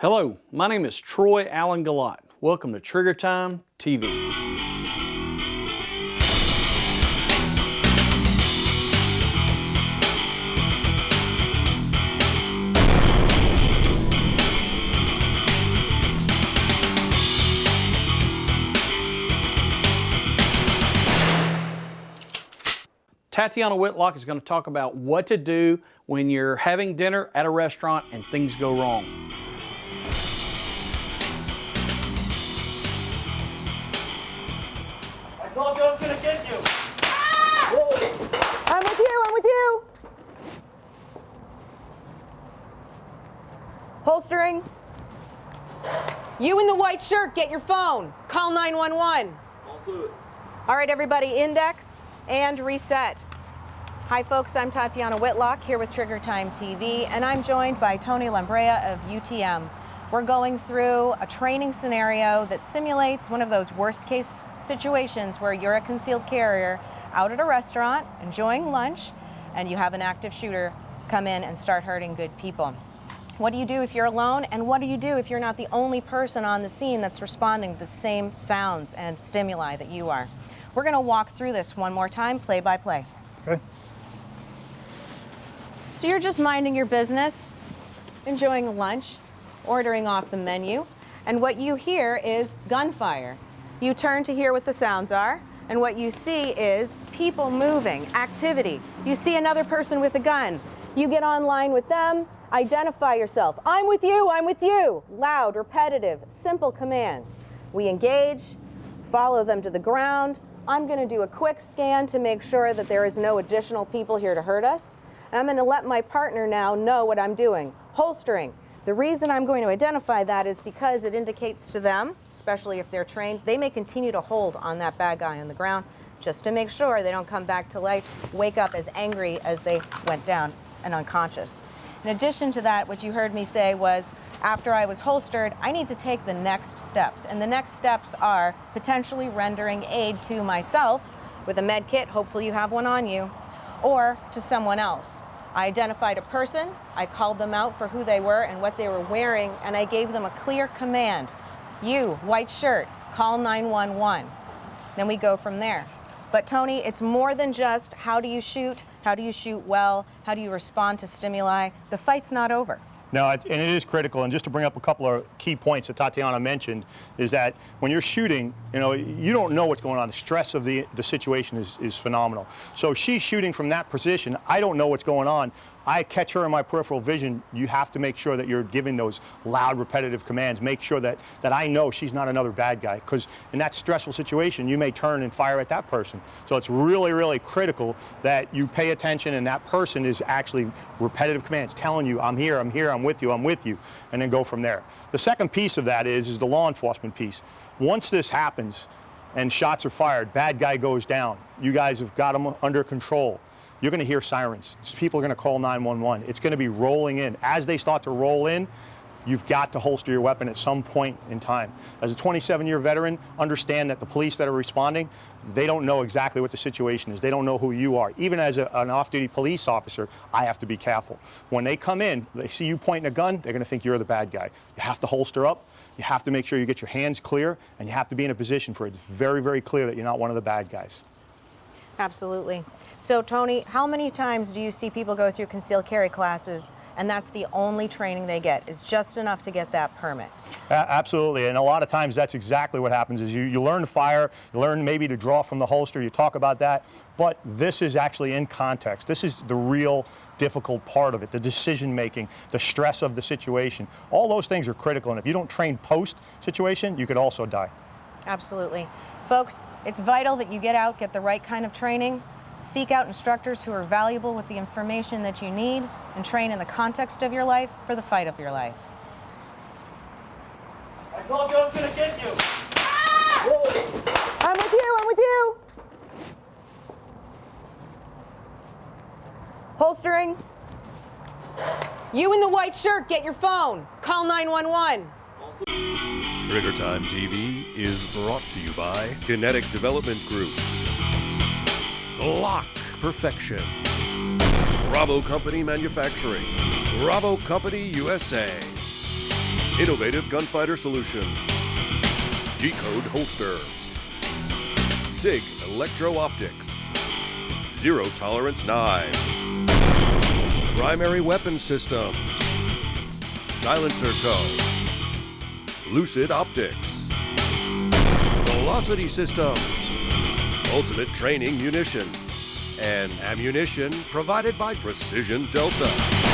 Hello, my name is Troy Allen Galat. Welcome to Trigger Time TV. Tatiana Whitlock is going to talk about what to do when you're having dinner at a restaurant and things go wrong. I told you I was going to get you. Ah! I'm with you, I'm with you. Holstering. You in the white shirt, get your phone. Call 911. All right, everybody, index and reset. Hi folks, I'm Tatiana Whitlock here with Trigger Time TV, and I'm joined by Tony Lambrea of UTM. We're going through a training scenario that simulates one of those worst case situations where you're a concealed carrier out at a restaurant enjoying lunch and you have an active shooter come in and start hurting good people. What do you do if you're alone, and what do you do if you're not the only person on the scene that's responding to the same sounds and stimuli that you are? We're going to walk through this one more time, play by play. Okay. So you're just minding your business, enjoying lunch, ordering off the menu, and what you hear is gunfire. You turn to hear what the sounds are, and what you see is people moving, activity. You see another person with a gun. You get online with them, identify yourself. I'm with you, I'm with you. Loud, repetitive, simple commands. We engage, follow them to the ground. I'm going to do a quick scan to make sure that there is no additional people here to hurt us. And I'm going to let my partner now know what I'm doing. Holstering. The reason I'm going to identify that is because it indicates to them, especially if they're trained, they may continue to hold on that bad guy on the ground just to make sure they don't come back to life, wake up as angry as they went down and unconscious. In addition to that, what you heard me say was, after I was holstered, I need to take the next steps. And the next steps are potentially rendering aid to myself with a med kit, hopefully you have one on you, or to someone else. I identified a person, I called them out for who they were and what they were wearing, and I gave them a clear command. You, white shirt, call 911. Then we go from there. But Tony, it's more than just how do you shoot well, how do you respond to stimuli. The fight's not over. No, and it is critical. And just to bring up a couple of key points that Tatiana mentioned is that when you're shooting, you don't know what's going on. The stress of the situation is phenomenal. So she's shooting from that position. I don't know what's going on. I catch her in my peripheral vision. You have to make sure that you're giving those loud, repetitive commands. Make sure that I know she's not another bad guy, because in that stressful situation, you may turn and fire at that person. So it's really, really critical that you pay attention and that person is actually repetitive commands, telling you, I'm here, I'm here, I'm with you, and then go from there. The second piece of that is the law enforcement piece. Once this happens and shots are fired, bad guy goes down, you guys have got him under control. You're going to hear sirens. People are going to call 911. It's going to be rolling in. As they start to roll in, you've got to holster your weapon at some point in time. As a 27-year veteran, understand that the police that are responding, they don't know exactly what the situation is. They don't know who you are. Even as an off-duty police officer, I have to be careful. When they come in, they see you pointing a gun, they're going to think you're the bad guy. You have to holster up. You have to make sure you get your hands clear, and you have to be in a position for it. It's very, very clear that you're not one of the bad guys. Absolutely. So Tony, how many times do you see people go through concealed carry classes and that's the only training they get, is just enough to get that permit? Absolutely, and a lot of times that's exactly what happens is you learn to fire, you learn maybe to draw from the holster, you talk about that, but this is actually in context. This is the real difficult part of it, the decision making, the stress of the situation. All those things are critical, and if you don't train post-situation, you could also die. Absolutely. Folks, it's vital that you get out, get the right kind of training, seek out instructors who are valuable with the information that you need, and train in the context of your life for the fight of your life. I told you I was going to get you. I'm with you, I'm with you. Holstering. You in the white shirt, get your phone. Call 911. Trigger Time TV is brought to you by Kinetic Development Group, Glock Perfection, Bravo Company Manufacturing, Bravo Company USA, Innovative gunfighter solution. G-code holster. SIG electro-optics. Zero tolerance knives. Primary weapon systems. Silencer code. Lucid optics. Velocity systems. Ultimate training munition. And ammunition provided by Precision Delta.